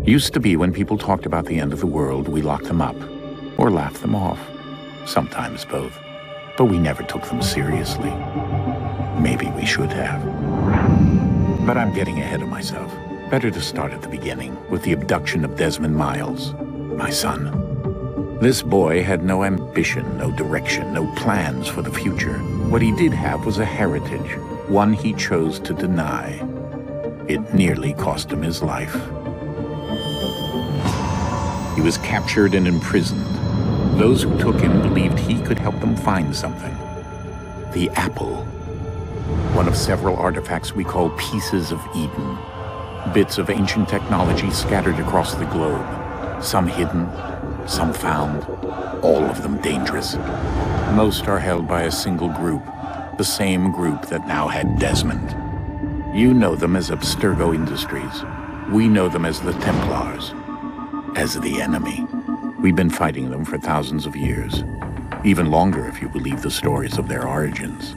Used to be when people talked about the end of the world, we locked them up or laughed them off. Sometimes both. But we never took them seriously. Maybe we should have. But I'm getting ahead of myself. Better to start at the beginning, with the abduction of Desmond Miles, my son. This boy had no ambition, no direction, no plans for the future. What he did have was a heritage, one he chose to deny. It nearly cost him his life. He was captured and imprisoned. Those who took him believed he could help them find something. The apple. One of several artifacts we call pieces of Eden. Bits of ancient technology scattered across the globe. Some hidden, some found, all of them dangerous. Most are held by a single group, the same group that now had Desmond. You know them as Abstergo Industries. We know them as the Templars. As the enemy. We've been fighting them for thousands of years. Even longer if you believe the stories of their origins.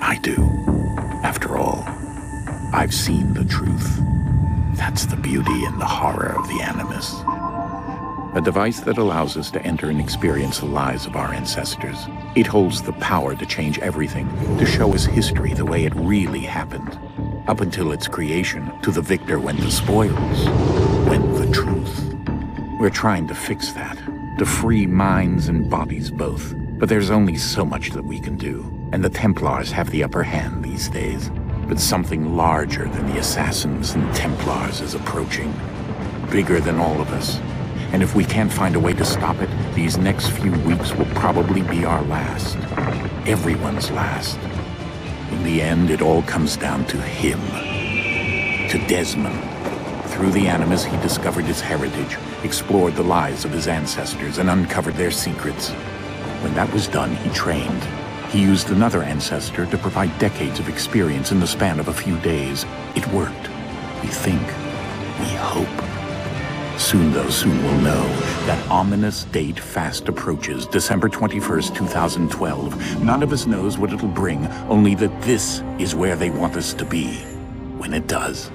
I do. After all, I've seen the truth. That's the beauty and the horror of the Animus. A device that allows us to enter and experience the lives of our ancestors. It holds the power to change everything, to show us history the way it really happened. Up until its creation, to the victor went the spoils, went the truth. We're trying to fix that, to free minds and bodies both. But there's only so much that we can do, and the Templars have the upper hand these days. But something larger than the Assassins and Templars is approaching, bigger than all of us. And if we can't find a way to stop it, these next few weeks will probably be our last. Everyone's last. In the end, it all comes down to him, to Desmond. Through the Animus, he discovered his heritage, explored the lives of his ancestors, and uncovered their secrets. When that was done, he trained. He used another ancestor to provide decades of experience in the span of a few days. It worked. We think. We hope. Soon, though, soon we'll know. That ominous date fast approaches, December 21st, 2012. None of us knows what it'll bring, only that this is where they want us to be. When it does.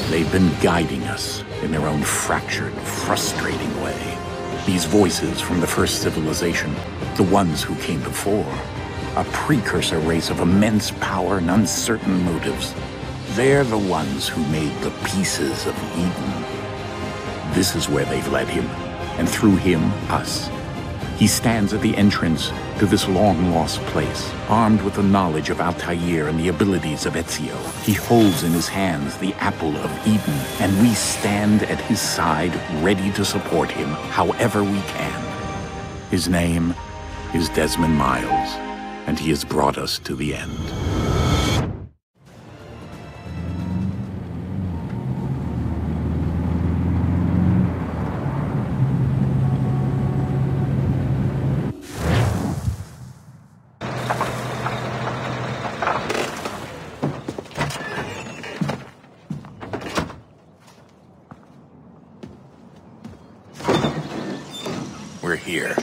They've been guiding us in their own fractured, frustrating way. These voices from the first civilization, the ones who came before, a precursor race of immense power and uncertain motives. They're the ones who made the pieces of Eden. This is where they've led him, and through him, us. He stands at the entrance to this long-lost place, armed with the knowledge of Altair and the abilities of Ezio. He holds in his hands the apple of Eden, and we stand at his side, ready to support him however we can. His name is Desmond Miles, and he has brought us to the end. We're here.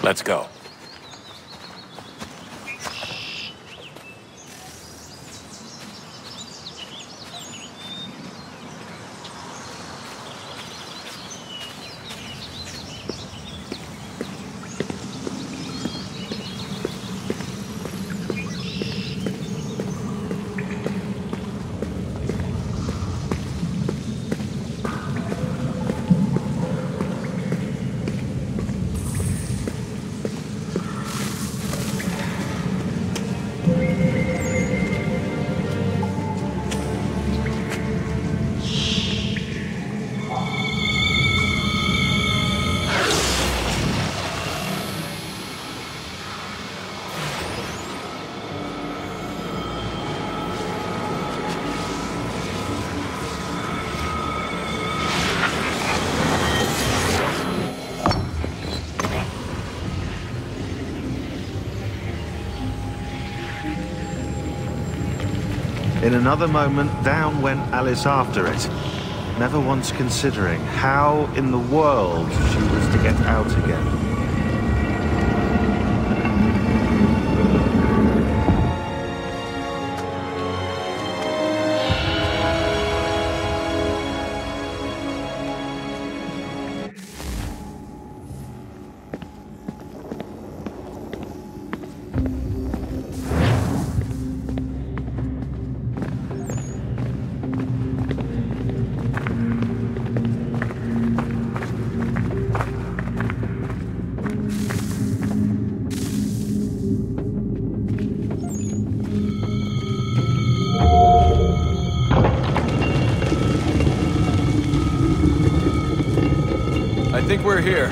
Let's go. In another moment, down went Alice after it, never once considering how in the world she was to get out again. I think we're here.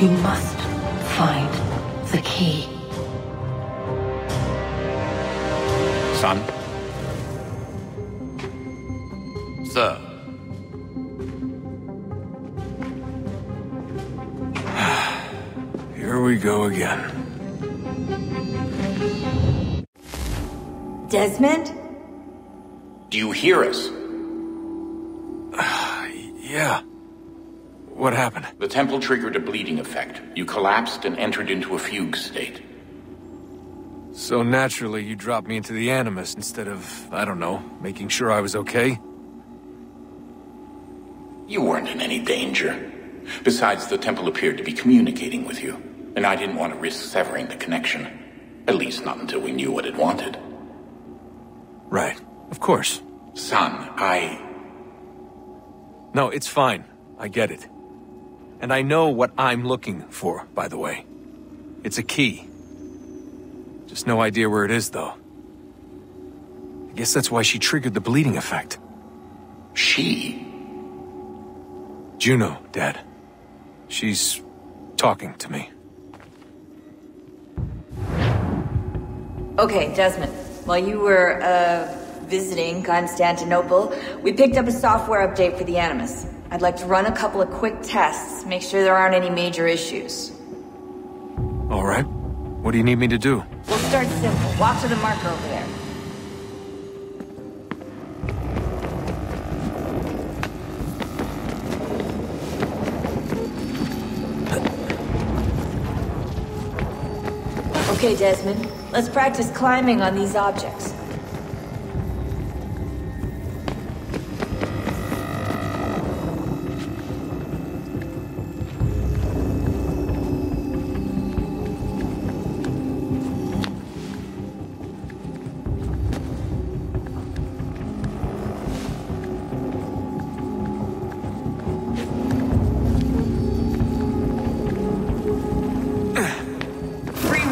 You must find the key. Son? Sir. Here we go again. Desmond? Do you hear us? Yeah. What happened? The temple triggered a bleeding effect. You collapsed and entered into a fugue state. So naturally, you dropped me into the Animus instead of, I don't know, making sure I was okay? You weren't in any danger. Besides, the temple appeared to be communicating with you, and I didn't want to risk severing the connection. At least not until we knew what it wanted. Right. Of course. Son, No, it's fine. I get it. And I know what I'm looking for, by the way. It's a key. Just no idea where it is, though. I guess that's why she triggered the bleeding effect. She? Juno, Dad. She's talking to me. Okay, Desmond. While you were, visiting Constantinople, we picked up a software update for the Animus. I'd like to run a couple of quick tests, make sure there aren't any major issues. All right. What do you need me to do? We'll start simple. Walk to the marker over there. Okay, Desmond. Let's practice climbing on these objects.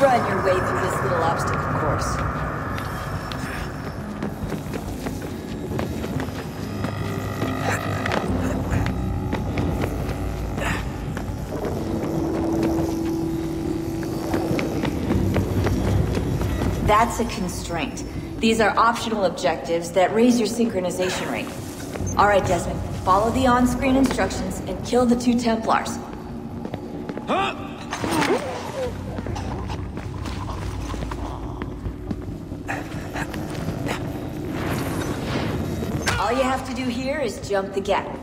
Run your way through this little obstacle course. That's a constraint. These are optional objectives that raise your synchronization rate. Alright, Desmond. Follow the on-screen instructions and kill the 2 Templars. All you have to do here is jump the gap.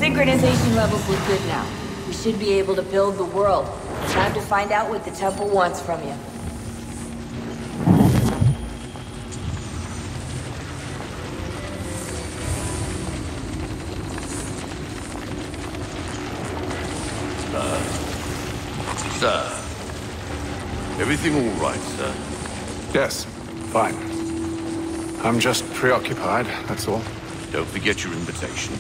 Synchronization levels look good now. We should be able to build the world. Time to find out what the temple wants from you. Sir. Everything all right, sir? Yes, fine. I'm just preoccupied, that's all. Don't forget your invitation.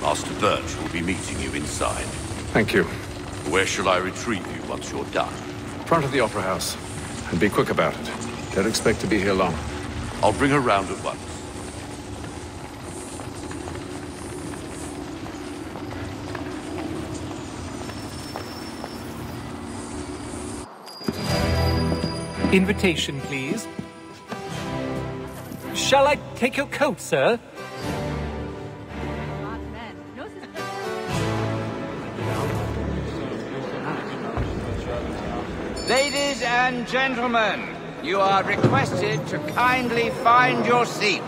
Master Birch will be meeting you inside. Thank you. Where shall I retrieve you once you're done? Front of the Opera House. And be quick about it. Don't expect to be here long. I'll bring her round at once. Invitation, please. Shall I take your coat, sir? Ladies and gentlemen, you are requested to kindly find your seats.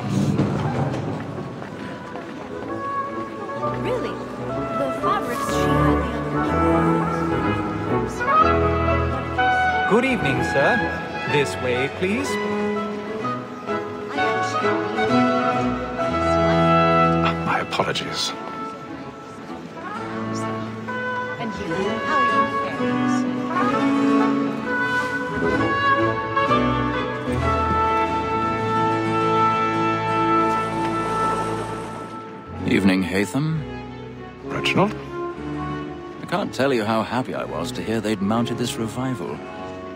Really? The fabrics she had the other. Good evening, sir. This way, please. My apologies. And you, how are you faring? Evening, Hatham. Reginald? I can't tell you how happy I was to hear they'd mounted this revival.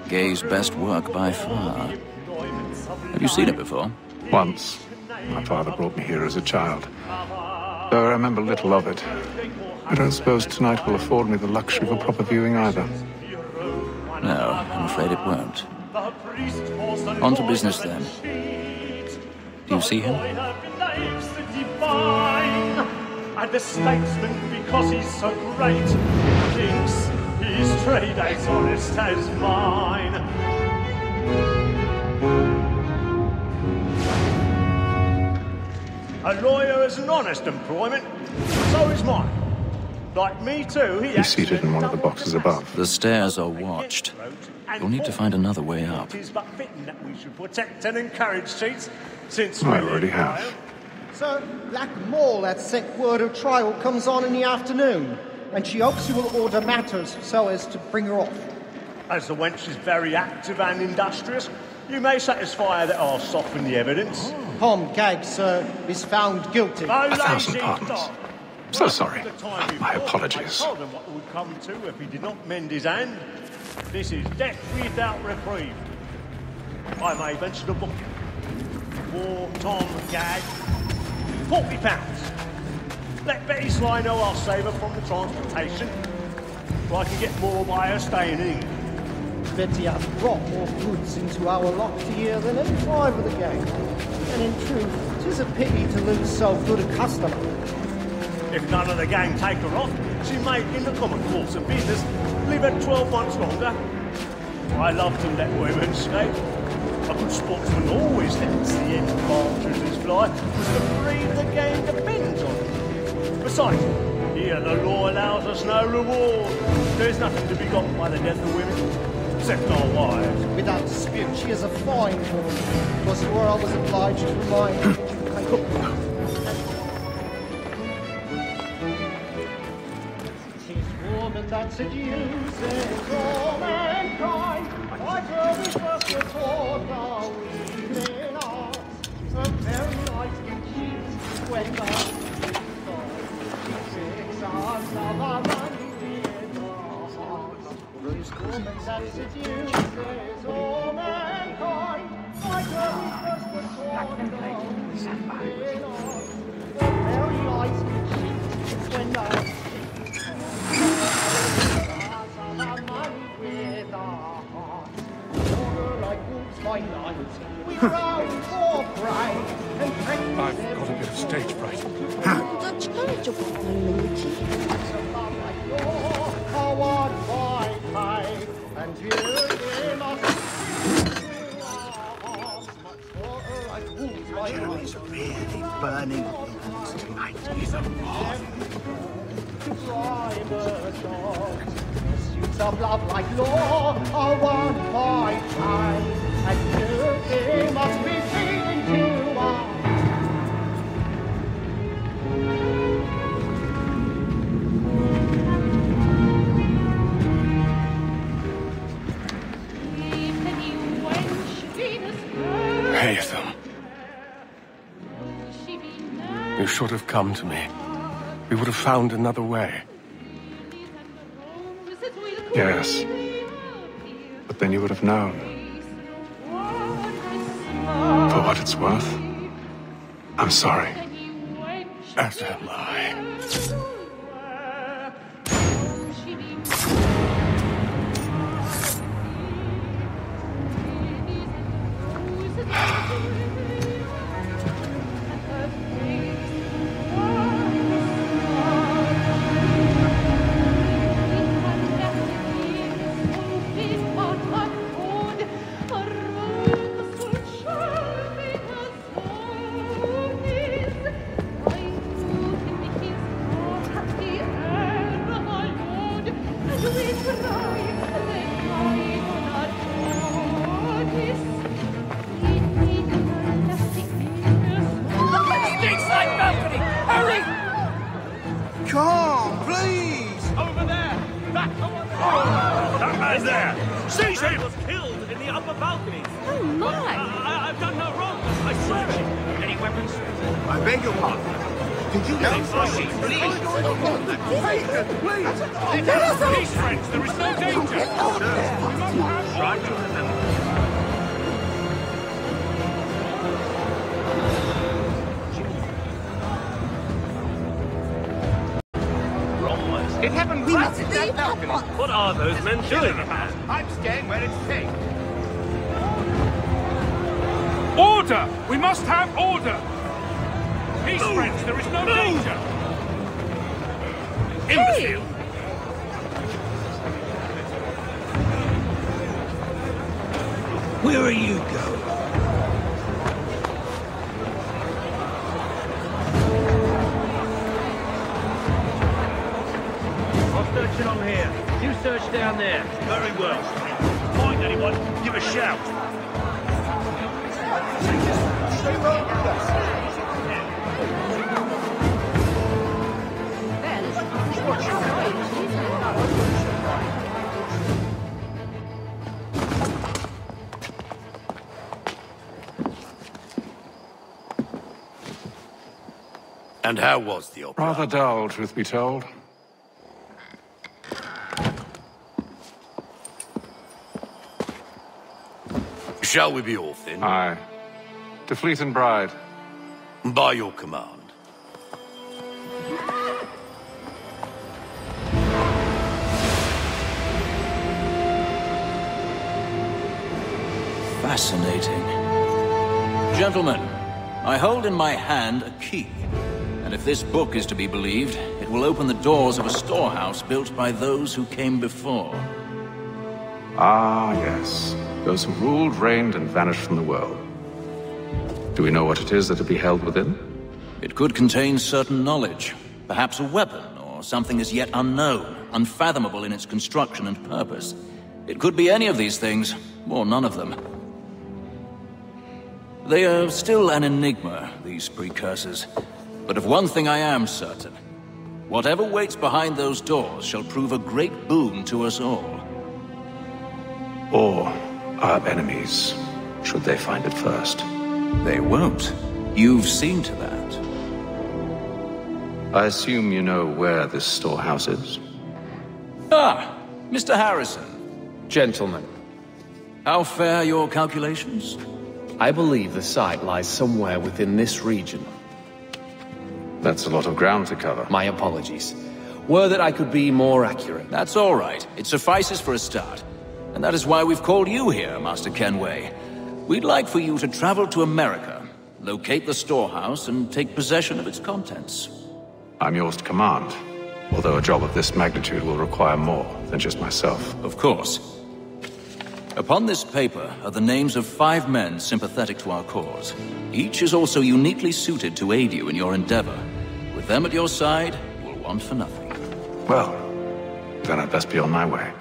Gay's best work by far. Have you seen it before? Once. My father brought me here as a child. Though I remember little of it. I don't suppose tonight will afford me the luxury of a proper viewing either. No, I'm afraid it won't. On to business, then. Do you see him? And the statesman, because he's so great, thinks his trade as honest as mine. A lawyer is an honest employment, so is mine. Like me too, He's seated in one of the boxes above. The stairs are watched. You'll need to find another way up. It is but fitting that we should protect and encourage cheats, since I already have. Sir, Black Mall had sent word of trial comes on in the afternoon, and she hopes you will order matters so as to bring her off. As the wench is very active and industrious, you may satisfy her that I'll soften the evidence. Tom Gagg, sir, is found guilty. 1,000 pardons. So sorry. My apologies. I told him what it would come to if he did not mend his hand. This is death without reprieve. I may venture to book it. For Tom Gagg, £40. Let Betty Sly know I'll save her from the transportation, so I can get more by her staying in England. Betty has brought more goods into our lot here than any 5 of the gang. And in truth, 'tis a pity to lose so good a customer. If none of the gang take her off, she may, in the common course of business, live her 12 months longer. I love to let women escape. A good sportsman always lets the end partridges fly, because the breed of the game depends on us no reward. There's nothing to be got by the death of women, except our wives. Without dispute, she is a fine woman. It was to her I was obliged to remind you that you came. That seduces all mankind. I tell this first your thought now in us. A very nice cheats when the tricks us of our money with us. This woman that seduces all mankind. I tell this first your thought now in us. A very nice cheats when the I've got a bit of stage fright. That's eligible, my lady. General's really burning tonight is a moth. Pursuits of love like law are won by time, and you must be feeling to us. Haytham. You should have come to me. We would have found another way. Yes. But then you would have known. For what it's worth, I'm sorry. As am I. It happened right at that balcony. What are those men doing? I'm staying where it's safe. Order! We must have order! Peace, friends, there is no danger! Imbecile! Where are you going? Searching on here. You search down there. Very well. Find anyone, give a shout. And how was the opera? Rather dull, truth be told. Shall we be off then? Aye. To Fleet and Bride. By your command. Fascinating. Gentlemen, I hold in my hand a key. And if this book is to be believed, it will open the doors of a storehouse built by those who came before. Ah, yes. Those who ruled, reigned, and vanished from the world. Do we know what it is that will be held within? It could contain certain knowledge. Perhaps a weapon, or or something as yet unknown, unfathomable in its construction and purpose. It could be any of these things, or none of them. They are still an enigma, these precursors. But of one thing I am certain. Whatever waits behind those doors shall prove a great boon to us all. Or our enemies, should they find it first. They won't. You've seen to that. I assume you know where this storehouse is? Ah, Mr. Harrison. Gentlemen. How fare your calculations? I believe the site lies somewhere within this region. That's a lot of ground to cover. My apologies. Were that I could be more accurate. That's all right. It suffices for a start. And that is why we've called you here, Master Kenway. We'd like for you to travel to America, locate the storehouse, and take possession of its contents. I'm yours to command, although a job of this magnitude will require more than just myself. Of course. Upon this paper are the names of 5 men sympathetic to our cause. Each is also uniquely suited to aid you in your endeavor. With them at your side, you'll want for nothing. Well, then I'd best be on my way.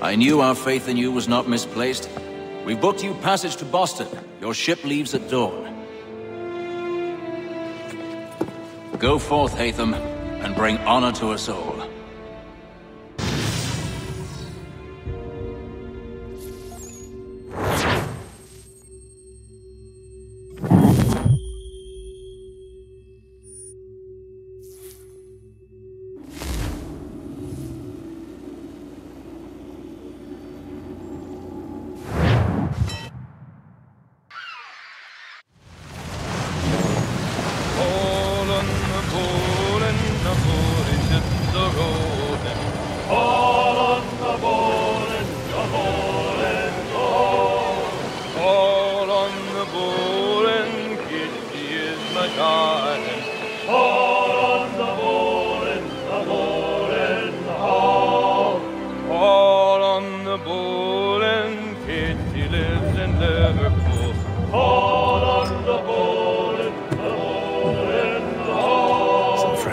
I knew our faith in you was not misplaced. We've booked you passage to Boston. Your ship leaves at dawn. Go forth, Hatham, and bring honor to us all.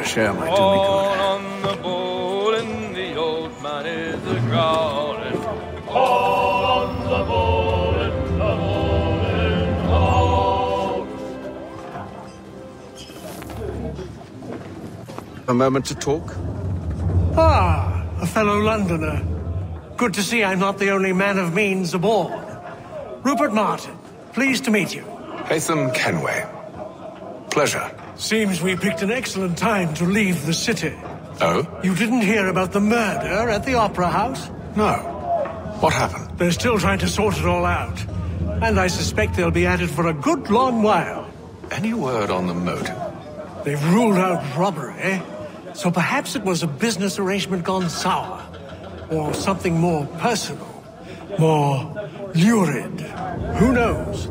Share might do me good. On the bowl and the old man is a-growling. On the bowl and the bowl and A moment to talk? Ah, a fellow Londoner. Good to see I'm not the only man of means aboard. Rupert Martin, pleased to meet you. Hatham Kenway. Pleasure. Seems we picked an excellent time to leave the city. Oh? You didn't hear about the murder at the Opera House? No. What happened? They're still trying to sort it all out. And I suspect they'll be at it for a good long while. Any word on the motive? They've ruled out robbery, so perhaps it was a business arrangement gone sour. Or something more personal. More lurid. Who knows?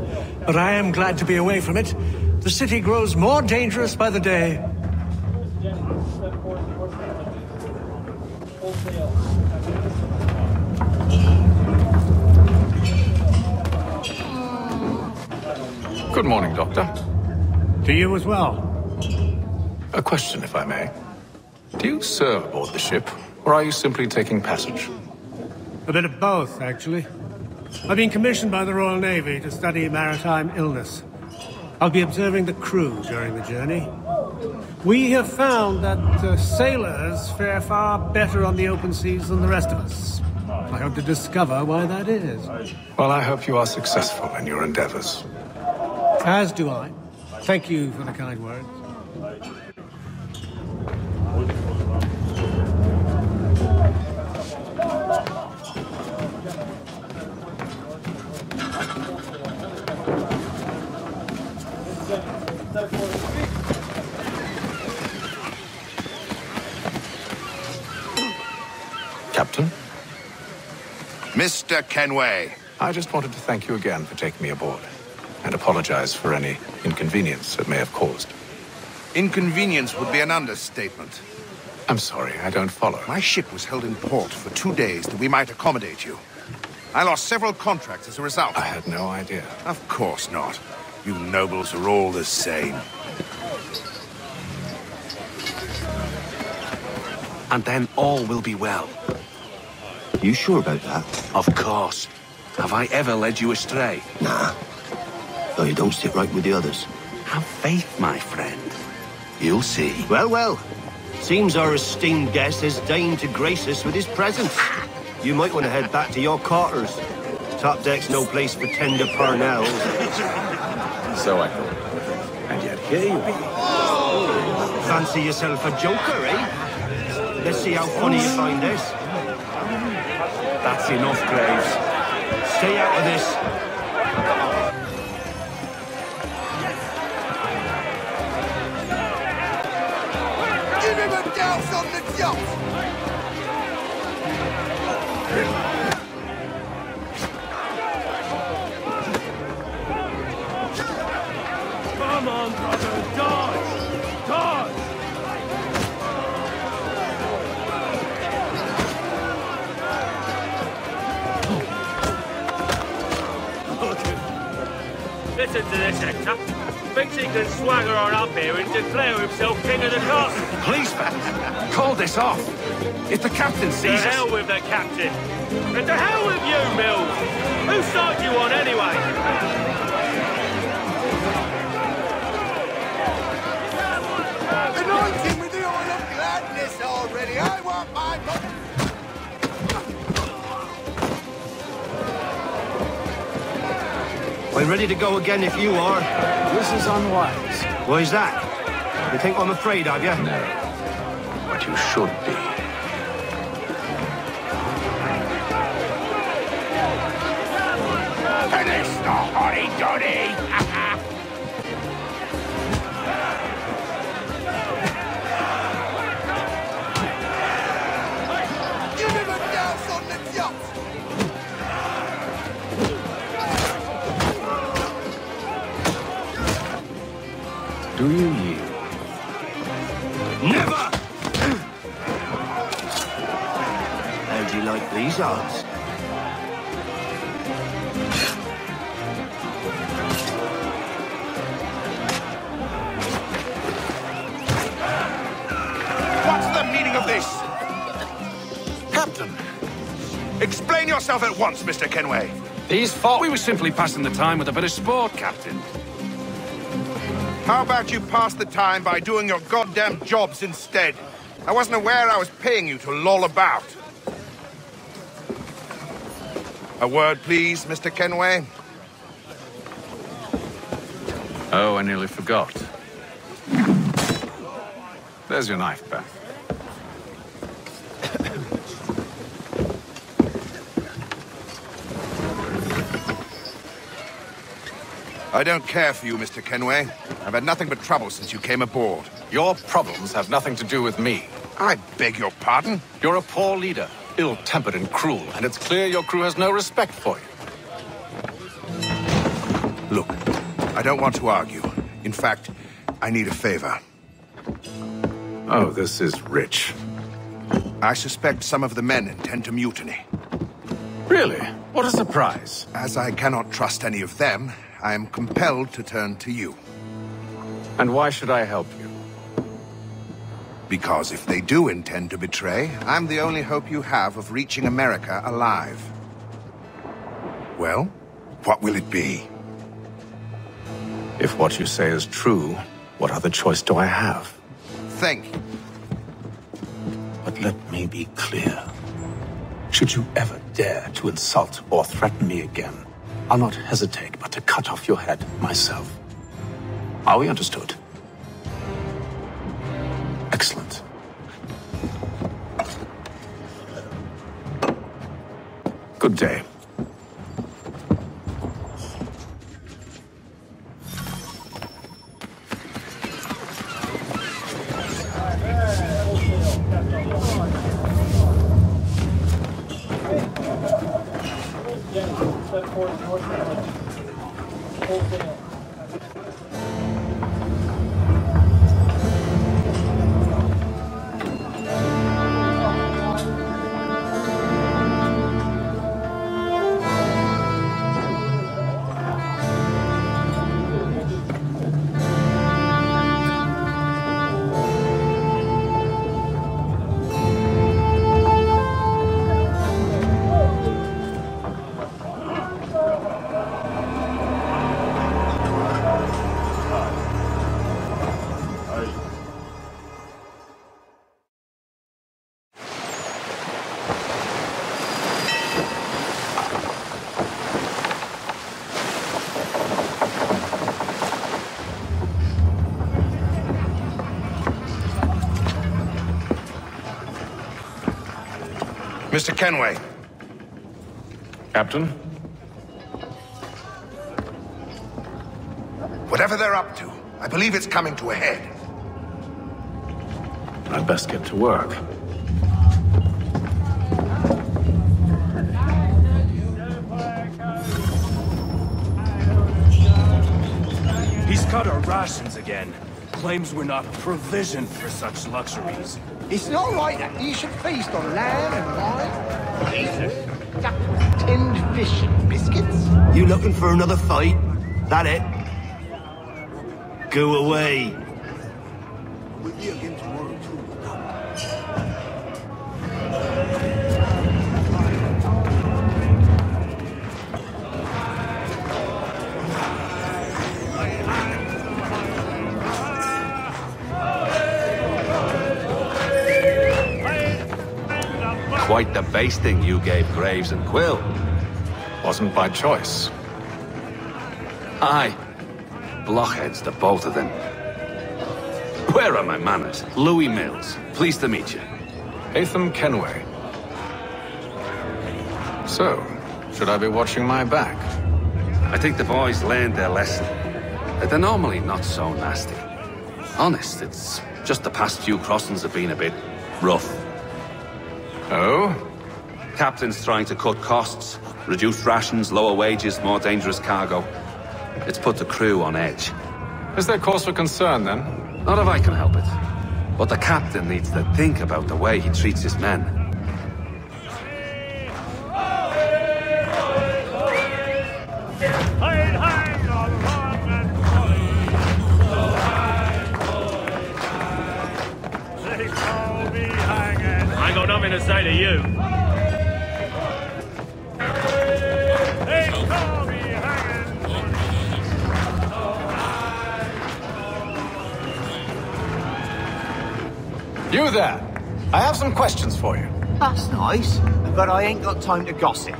But I am glad to be away from it. The city grows more dangerous by the day. Good morning, Doctor. To you as well. A question, if I may. Do you serve aboard the ship, or are you simply taking passage? A bit of both, actually. I've been commissioned by the Royal Navy to study maritime illness. I'll be observing the crew during the journey. We have found that sailors fare far better on the open seas than the rest of us. I hope to discover why that is. Well, I hope you are successful in your endeavors. As do I. Thank you for the kind words. Captain? Mr. Kenway. I just wanted to thank you again for taking me aboard, and apologize for any inconvenience it may have caused. Inconvenience would be an understatement. I'm sorry, I don't follow. My ship was held in port for 2 days that we might accommodate you. I lost several contracts as a result. I had no idea. Of course not. You nobles are all the same. and then all will be well. You sure about that? Of course. Have I ever led you astray? Nah. Though you don't sit right with the others. Have faith, my friend. You'll see. Well, well. Seems our esteemed guest has deigned to grace us with his presence. You might want to head back to your quarters. Top deck's no place for tender parnells. So I thought. And yet here you are. Fancy yourself a joker, eh? Let's see how funny you find this. That's enough, Graves. Stay out of this. Give him a douse on the yacht! Come on, brother, dodge! Dodge! Listen to this, Hector. Thinks he can swagger on up here and declare himself king of the castle. Please, man, call this off. If the captain sees To us... hell with the captain. And to hell with you, Mills. Whose side you on, anyway? Anoint him with the oil of gladness already. I want my... I'm ready to go again if you are. This is unwise. Why's that? You think I'm afraid of you? No. But you should be. Finish the hotty-dotty! Give him a douse on the yacht! Do you yield? Never! How do you like these odds? What's the meaning of this? Captain, Explain yourself at once, Mr. Kenway. these thought we were simply passing the time with a bit of sport, Captain. How about you pass the time by doing your goddamn jobs instead? I wasn't aware I was paying you to loll about. A word, please, Mr. Kenway. Oh, I nearly forgot. There's your knife back. I don't care for you, Mr. Kenway. I've had nothing but trouble since you came aboard. Your problems have nothing to do with me. I beg your pardon? You're a poor leader, ill-tempered and cruel, and it's clear your crew has no respect for you. Look, I don't want to argue. In fact, I need a favor. Oh, this is rich. I suspect some of the men intend to mutiny. Really? What a surprise. As I cannot trust any of them, I am compelled to turn to you. And why should I help you? Because if they do intend to betray, I'm the only hope you have of reaching America alive. Well, what will it be? If what you say is true, what other choice do I have? Think. But let me be clear. Should you ever dare to insult or threaten me again, I'll not hesitate but to cut off your head myself. Are we understood? Excellent. Good day. Mr. Kenway. Captain? Whatever they're up to, I believe it's coming to a head. I'd best get to work. He's cut our rations again. Claims we're not provisioned for such luxuries. It's not right that you should feast on lamb and wine. Jesus. Tinned fish and biscuits. You looking for another fight? That it? Go away. We'll be again tomorrow, too. Quite the basting you gave Graves and Quill. Wasn't by choice. Aye. Blockheads, the both of them. Where are my manners? Louis Mills. Pleased to meet you. Haytham Kenway. So, should I be watching my back? I think the boys learned their lesson. They're normally not so nasty. Honest, it's just the past few crossings have been a bit rough. Oh? Captain's trying to cut costs, reduce rations, lower wages, more dangerous cargo. It's put the crew on edge. Is there cause for concern, then? Not if I can help it. But the captain needs to think about the way he treats his men. I ain't got nothing to say to you. You there! I have some questions for you. That's nice, but I ain't got time to gossip.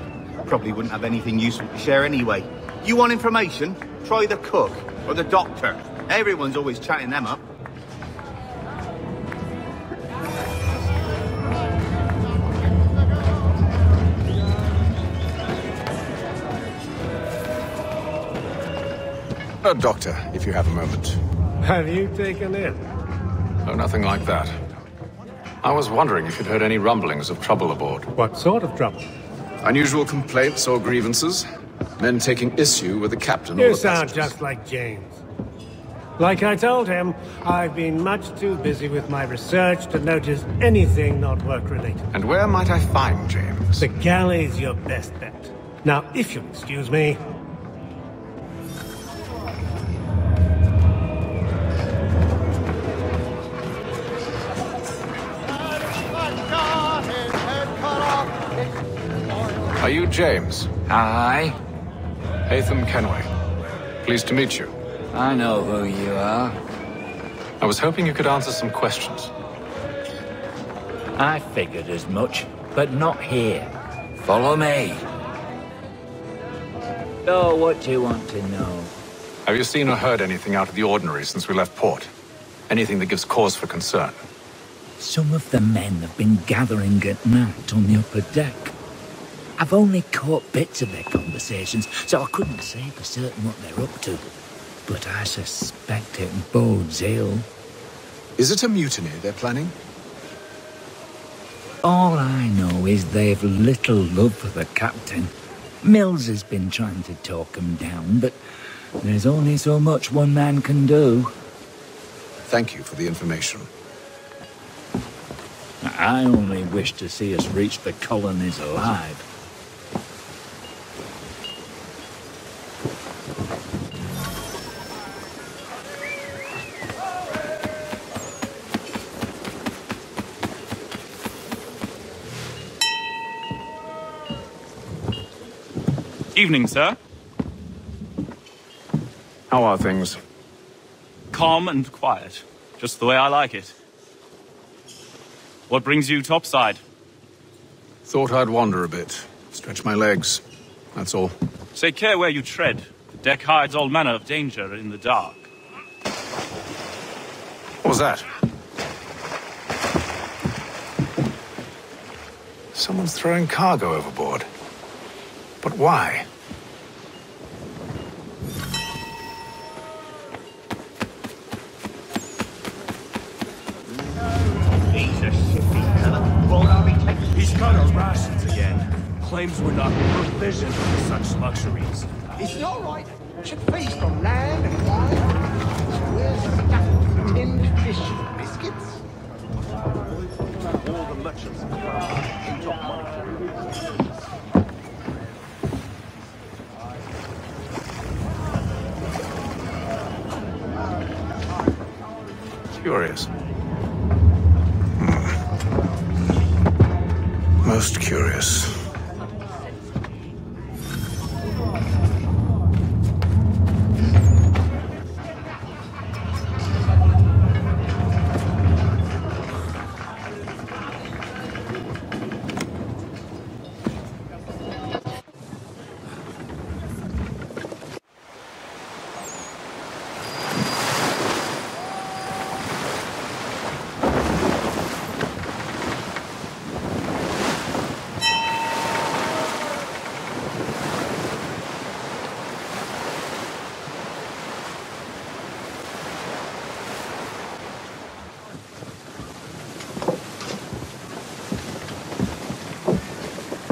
Probably wouldn't have anything useful to share anyway. You want information? Try the cook or the doctor. Everyone's always chatting them up. Doctor, if you have a moment. Have you taken it? Oh, nothing like that. I was wondering if you'd heard any rumblings of trouble aboard. What sort of trouble? Unusual complaints or grievances? Men taking issue with the captain or You the sound passengers. just like James. Like I told him, I've been much too busy with my research to notice anything not work-related. And where might I find James? The galley's your best bet. Now, if you'll excuse me... Are you James? Aye. Haytham Kenway. Pleased to meet you. I know who you are. I was hoping you could answer some questions. I figured as much, but not here. Follow me. So, what do you want to know? Have you seen or heard anything out of the ordinary since we left port? Anything that gives cause for concern? Some of the men have been gathering at night on the upper deck. I've only caught bits of their conversations, so I couldn't say for certain what they're up to. But I suspect it bodes ill. Is it a mutiny they're planning? All I know is they've little love for the captain. Mills has been trying to talk him down, but there's only so much one man can do. Thank you for the information. I only wish to see us reach the colonies alive. Evening, sir. How are things? Calm and quiet. Just the way I like it. What brings you topside? Thought I'd wander a bit. Stretch my legs. That's all. Take care where you tread. The deck hides all manner of danger in the dark. What was that? someone's throwing cargo overboard. But why? He's cut our rations again. Claims we're not provisioned for such luxuries. It's not right. Should feast on land and wine. Where's the stuff? Tinned fish and biscuits? All the merchants eat off money. Curious. Most curious.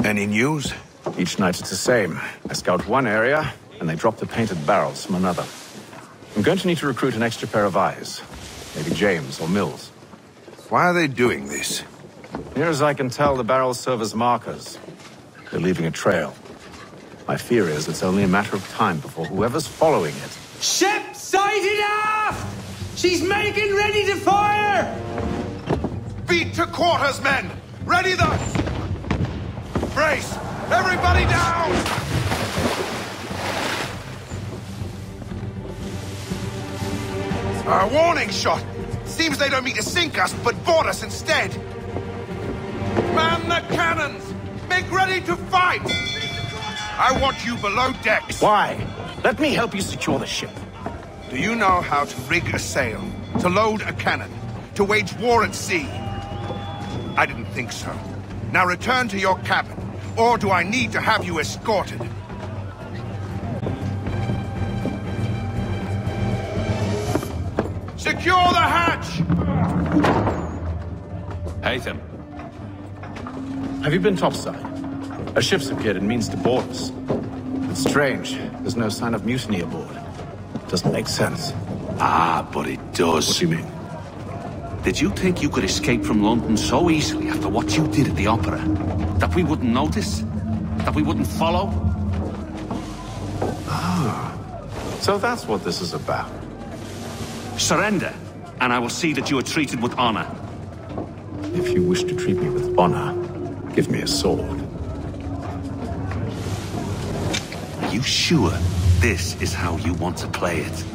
Any news? Each night it's the same. I scout one area, and they drop the painted barrels from another. I'm going to need to recruit an extra pair of eyes. Maybe James or Mills. Why are they doing this? Near as I can tell, the barrels serve as markers. They're leaving a trail. My fear is it's only a matter of time before whoever's following it... Ship sighted aft! She's making ready to fire! Beat to quarters, men! Ready the... Brace! Everybody down! A warning shot! Seems they don't mean to sink us, but board us instead! Man the cannons! Make ready to fight! I want you below decks! Why? Let me help you secure the ship. Do you know how to rig a sail? To load a cannon? To wage war at sea? I didn't think so. Now return to your cabin. Or do I need to have you escorted? Secure the hatch! Haytham. Have you been topside? A ship's appeared and means to board us. It's strange. There's no sign of mutiny aboard. Doesn't make sense. Ah, but it does. What do you mean? Did you think you could escape from London so easily after what you did at the opera? That we wouldn't notice? That we wouldn't follow? Ah, so that's what this is about. Surrender, and I will see that you are treated with honor. If you wish to treat me with honor, give me a sword. Are you sure this is how you want to play it?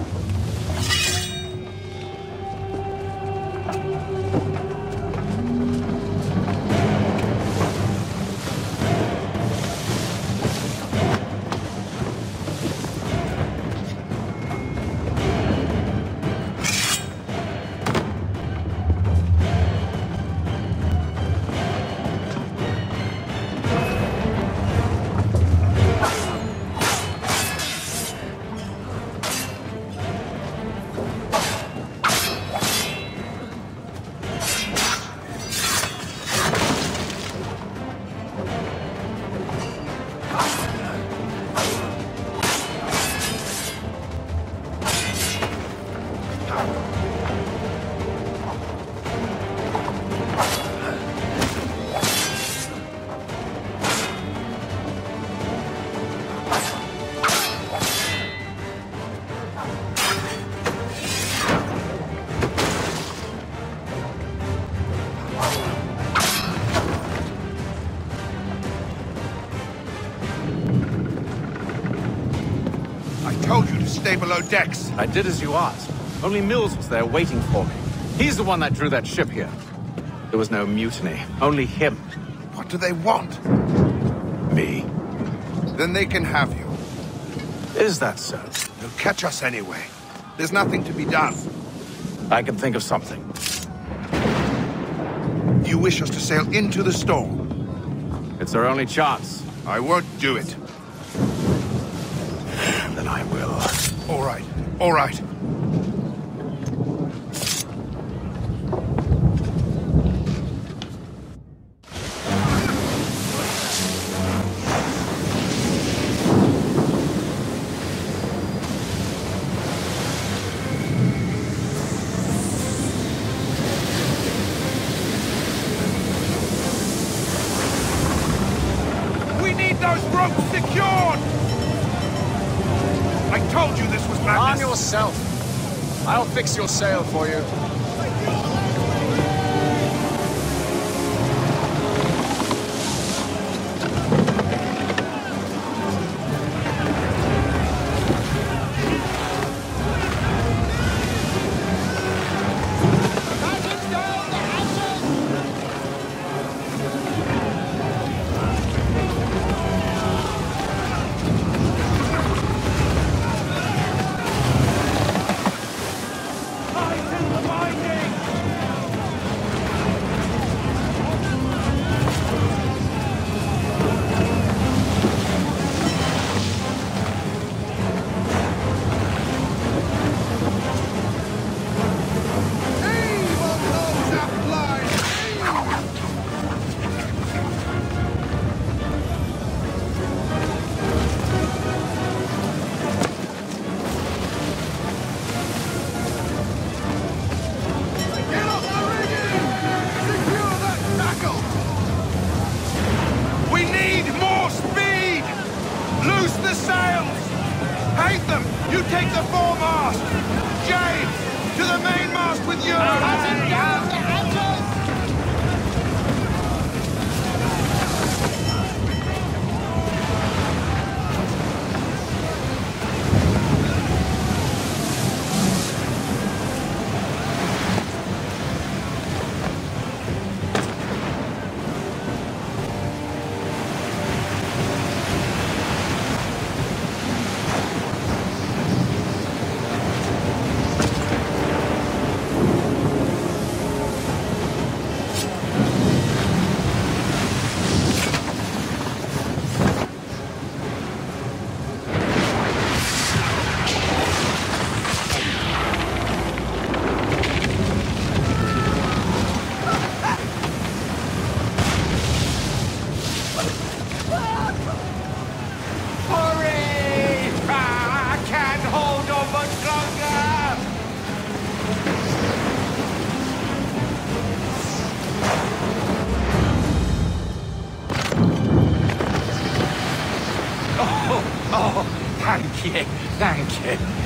Stay below decks. I did as you asked. Only Mills was there waiting for me. He's the one that drew that ship here. There was no mutiny. Only him. What do they want? Me. Then they can have you. Is that so? They'll catch us anyway. There's nothing to be done. I can think of something. You wish us to sail into the storm? It's our only chance. I won't do it. Then I will. All right. All right. Those ropes secured! I told you this was madness! Arm yourself. I'll fix your sail for you. Thank you.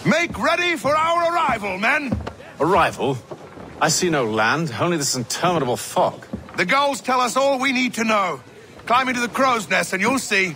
Make ready for our arrival, men! Arrival? I see no land, only this interminable fog. The gulls tell us all we need to know. Climb into the crow's nest and you'll see.